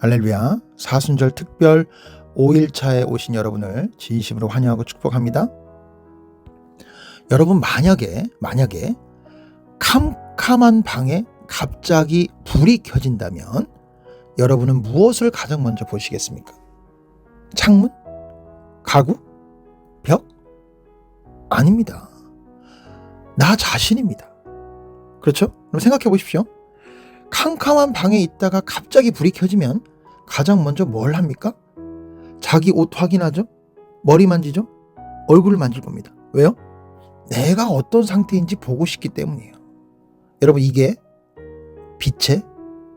할렐루야. 사순절 특별 5일차에 오신 여러분을 진심으로 환영하고 축복합니다. 여러분 만약에 캄캄한 방에 갑자기 불이 켜진다면 여러분은 무엇을 가장 먼저 보시겠습니까? 창문? 가구? 벽? 아닙니다. 나 자신입니다. 그렇죠? 그럼 생각해 보십시오. 캄캄한 방에 있다가 갑자기 불이 켜지면 가장 먼저 뭘 합니까? 자기 옷 확인하죠? 머리 만지죠? 얼굴을 만질 겁니다. 왜요? 내가 어떤 상태인지 보고 싶기 때문이에요. 여러분 이게 빛의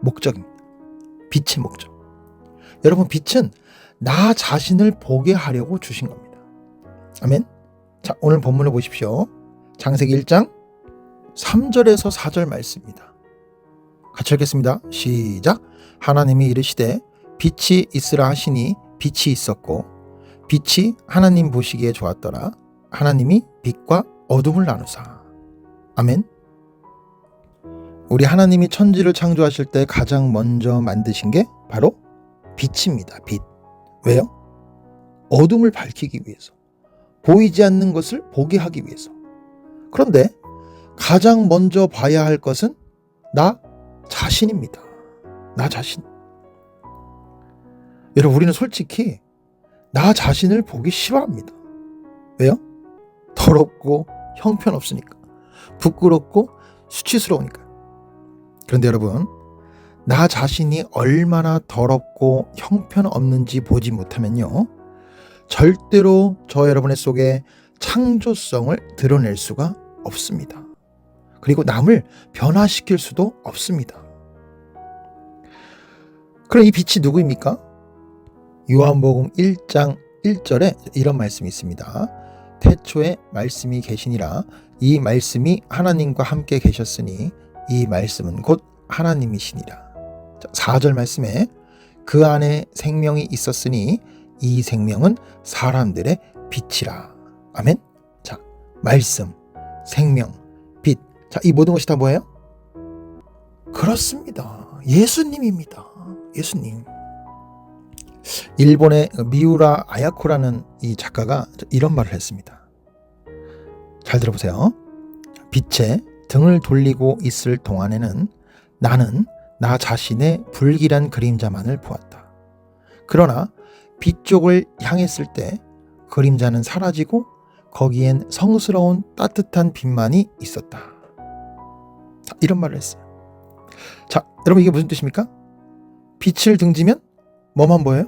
목적입니다. 빛의 목적. 여러분 빛은 나 자신을 보게 하려고 주신 겁니다. 아멘. 자, 오늘 본문을 보십시오. 창세기 1장 3절에서 4절 말씀입니다. 같이 읽겠습니다. 시작. 하나님이 이르시되 빛이 있으라 하시니 빛이 있었고 빛이 하나님 보시기에 좋았더라. 하나님이 빛과 어둠을 나누사. 아멘. 우리 하나님이 천지를 창조하실 때 가장 먼저 만드신 게 바로 빛입니다. 빛. 왜요? 어둠을 밝히기 위해서. 보이지 않는 것을 보게 하기 위해서. 그런데 가장 먼저 봐야 할 것은 나 자신입니다. 나 자신. 여러분 우리는 솔직히 나 자신을 보기 싫어합니다. 왜요? 더럽고 형편없으니까. 부끄럽고 수치스러우니까. 그런데 여러분 나 자신이 얼마나 더럽고 형편없는지 보지 못하면요 절대로 저 여러분의 속에 창조성을 드러낼 수가 없습니다. 그리고 남을 변화시킬 수도 없습니다. 그럼 이 빛이 누구입니까? 요한복음 1장 1절에 이런 말씀이 있습니다. 태초에 말씀이 계시니라. 이 말씀이 하나님과 함께 계셨으니 이 말씀은 곧 하나님이시니라. 4절 말씀에 그 안에 생명이 있었으니 이 생명은 사람들의 빛이라. 아멘. 자, 말씀, 생명, 빛. 자, 이 모든 것이 다 뭐예요? 그렇습니다. 예수님입니다. 예수님. 일본의 미우라 아야코라는 이 작가가 이런 말을 했습니다. 잘 들어보세요. 빛에 등을 돌리고 있을 동안에는 나는 나 자신의 불길한 그림자만을 보았다. 그러나 빛 쪽을 향했을 때 그림자는 사라지고 거기엔 성스러운 따뜻한 빛만이 있었다. 자, 이런 말을 했어요. 자, 여러분 이게 무슨 뜻입니까? 빛을 등지면 뭐만 보여요?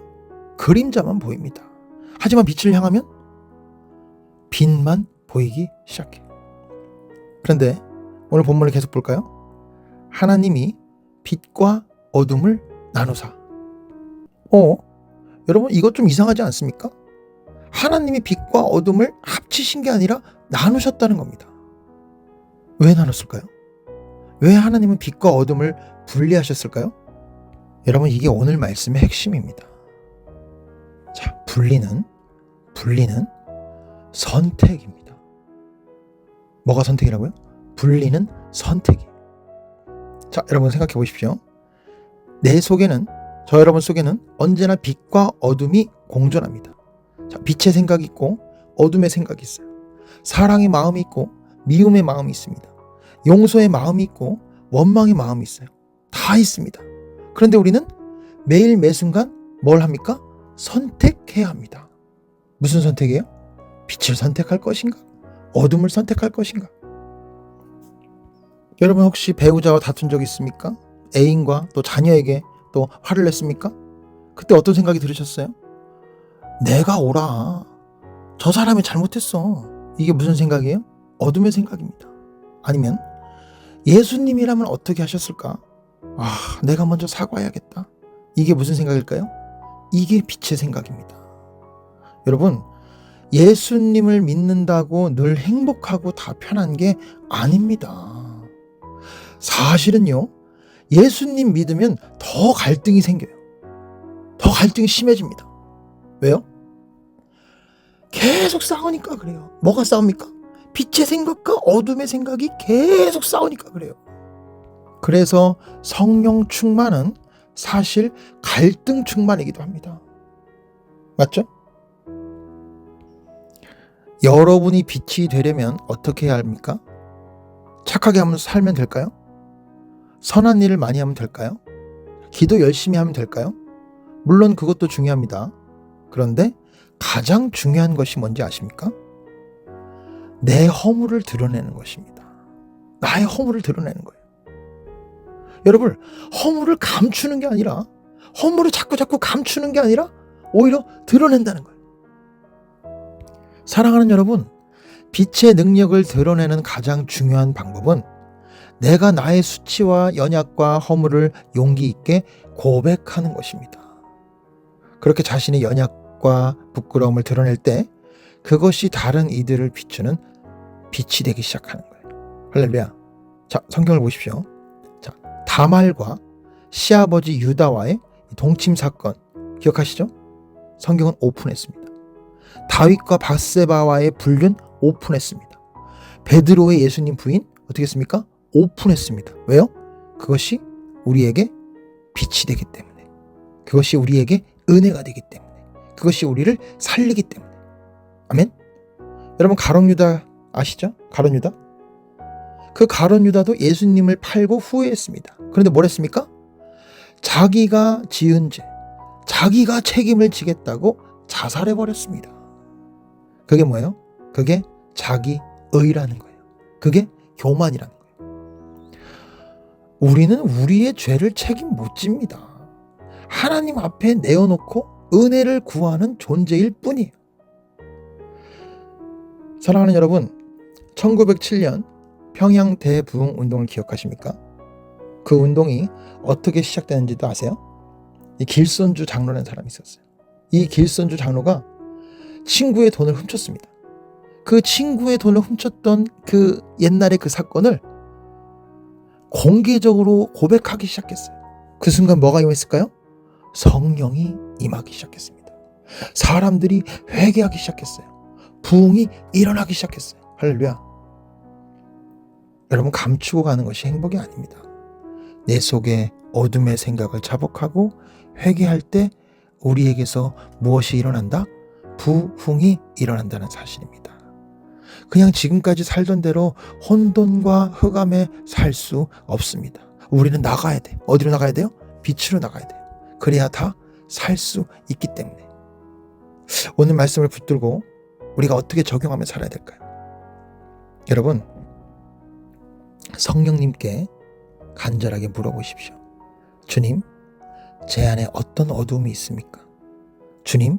그림자만 보입니다. 하지만 빛을 향하면 빛만 보이기 시작해요. 그런데 오늘 본문을 계속 볼까요? 하나님이 빛과 어둠을 나누사. 여러분 이것 좀 이상하지 않습니까? 하나님이 빛과 어둠을 합치신 게 아니라 나누셨다는 겁니다. 왜 나눴을까요? 왜 하나님은 빛과 어둠을 분리하셨을까요? 여러분 이게 오늘 말씀의 핵심입니다. 자, 분리는 선택입니다. 뭐가 선택이라고요? 분리는 선택이에요. 자, 여러분 생각해 보십시오. 내 속에는, 저 여러분 속에는 언제나 빛과 어둠이 공존합니다. 자, 빛의 생각이 있고 어둠의 생각이 있어요. 사랑의 마음이 있고 미움의 마음이 있습니다. 용서의 마음이 있고 원망의 마음이 있어요. 다 있습니다. 그런데 우리는 매일 매순간 뭘 합니까? 선택해야 합니다. 무슨 선택이에요? 빛을 선택할 것인가? 어둠을 선택할 것인가? 여러분 혹시 배우자와 다툰 적 있습니까? 애인과 또 자녀에게 또 화를 냈습니까? 그때 어떤 생각이 들으셨어요? 내가 옳아. 저 사람이 잘못했어. 이게 무슨 생각이에요? 어둠의 생각입니다. 아니면 예수님이라면 어떻게 하셨을까? 내가 먼저 사과해야겠다. 이게 무슨 생각일까요? 이게 빛의 생각입니다. 여러분 예수님을 믿는다고 늘 행복하고 다 편한 게 아닙니다. 사실은요 예수님 믿으면 더 갈등이 생겨요. 더 갈등이 심해집니다. 왜요? 계속 싸우니까 그래요. 뭐가 싸웁니까? 빛의 생각과 어둠의 생각이 계속 싸우니까 그래요. 그래서 성령 충만은 사실 갈등 충만이기도 합니다. 맞죠? 여러분이 빛이 되려면 어떻게 해야 합니까? 착하게 하면서 살면 될까요? 선한 일을 많이 하면 될까요? 기도 열심히 하면 될까요? 물론 그것도 중요합니다. 그런데 가장 중요한 것이 뭔지 아십니까? 내 허물을 드러내는 것입니다. 나의 허물을 드러내는 거예요. 여러분, 허물을 감추는 게 아니라, 허물을 자꾸 감추는 게 아니라 오히려 드러낸다는 거예요. 사랑하는 여러분, 빛의 능력을 드러내는 가장 중요한 방법은 내가 나의 수치와 연약과 허물을 용기 있게 고백하는 것입니다. 그렇게 자신의 연약과 부끄러움을 드러낼 때 그것이 다른 이들을 비추는 빛이 되기 시작하는 거예요. 할렐루야. 자, 성경을 보십시오. 자, 다말과 시아버지 유다와의 동침 사건 기억하시죠? 성경은 오픈했습니다. 다윗과 밧세바와의 불륜 오픈했습니다. 베드로의 예수님 부인 어떻게 했습니까? 오픈했습니다. 왜요? 그것이 우리에게 빛이 되기 때문에, 그것이 우리에게 은혜가 되기 때문에, 그것이 우리를 살리기 때문에. 아멘. 여러분, 가룟 유다 아시죠? 가룟 유다? 그 가룟 유다도 예수님을 팔고 후회했습니다. 그런데 뭘 했습니까? 자기가 지은 죄, 자기가 책임을 지겠다고 자살해버렸습니다. 그게 뭐예요? 그게 자기 의라는 거예요. 그게 교만이라는 거예요. 우리는 우리의 죄를 책임 못 집니다. 하나님 앞에 내어놓고 은혜를 구하는 존재일 뿐이에요. 사랑하는 여러분, 1907년 평양 대부흥 운동을 기억하십니까? 그 운동이 어떻게 시작되는지도 아세요? 이 길선주 장로라는 사람이 있었어요. 이 길선주 장로가 친구의 돈을 훔쳤습니다. 그 친구의 돈을 훔쳤던 그 옛날의 그 사건을 공개적으로 고백하기 시작했어요. 그 순간 뭐가 임했을까요? 성령이 임하기 시작했습니다. 사람들이 회개하기 시작했어요. 부흥이 일어나기 시작했어요. 할렐루야. 여러분, 감추고 가는 것이 행복이 아닙니다. 내 속에 어둠의 생각을 자복하고 회개할 때 우리에게서 무엇이 일어난다? 부흥이 일어난다는 사실입니다. 그냥 지금까지 살던 대로 혼돈과 흑암에 살 수 없습니다. 우리는 나가야 돼. 어디로 나가야 돼요? 빛으로 나가야 돼요. 그래야 다 살 수 있기 때문에. 오늘 말씀을 붙들고 우리가 어떻게 적용하며 살아야 될까요? 여러분, 성령님께 간절하게 물어보십시오. 주님, 제 안에 어떤 어둠이 있습니까? 주님,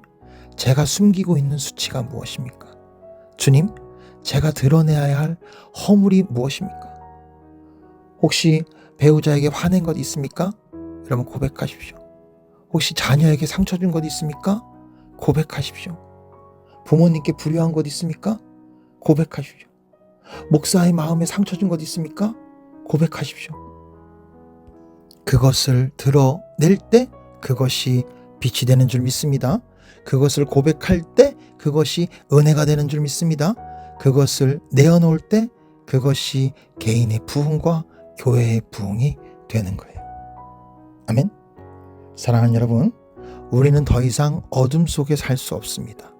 제가 숨기고 있는 수치가 무엇입니까? 주님, 제가 드러내야 할 허물이 무엇입니까? 혹시 배우자에게 화낸 것 있습니까? 여러분, 고백하십시오. 혹시 자녀에게 상처 준 것 있습니까? 고백하십시오. 부모님께 불효한 것 있습니까? 고백하십시오. 목사의 마음에 상처 준 것 있습니까? 고백하십시오. 그것을 드러낼 때 그것이 빛이 되는 줄 믿습니다. 그것을 고백할 때 그것이 은혜가 되는 줄 믿습니다. 그것을 내어놓을 때 그것이 개인의 부흥과 교회의 부흥이 되는 거예요. 아멘. 사랑하는 여러분, 우리는 더 이상 어둠 속에 살 수 없습니다.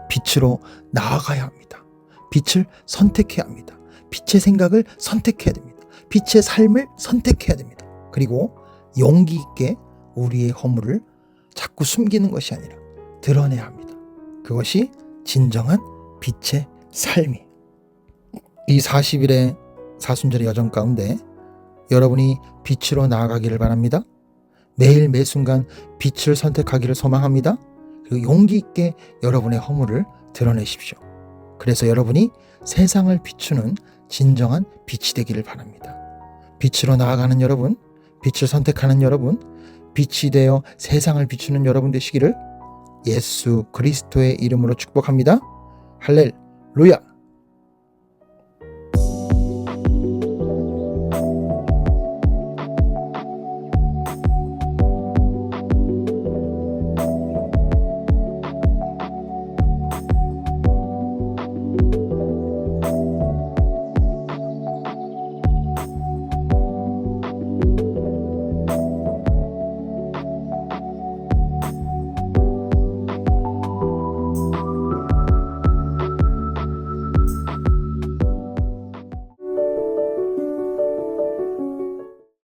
빛으로 나아가야 합니다. 빛을 선택해야 합니다. 빛의 생각을 선택해야 됩니다. 빛의 삶을 선택해야 됩니다. 그리고 용기 있게 우리의 허물을 자꾸 숨기는 것이 아니라 드러내야 합니다. 그것이 진정한 빛의 삶이에요. 이 40일의 사순절의 여정 가운데 여러분이 빛으로 나아가기를 바랍니다. 매일 매순간 빛을 선택하기를 소망합니다. 그리고 용기 있게 여러분의 허물을 드러내십시오. 그래서 여러분이 세상을 비추는 진정한 빛이 되기를 바랍니다. 빛으로 나아가는 여러분, 빛을 선택하는 여러분, 빛이 되어 세상을 비추는 여러분 되시기를 예수 그리스도의 이름으로 축복합니다. 할렐루야.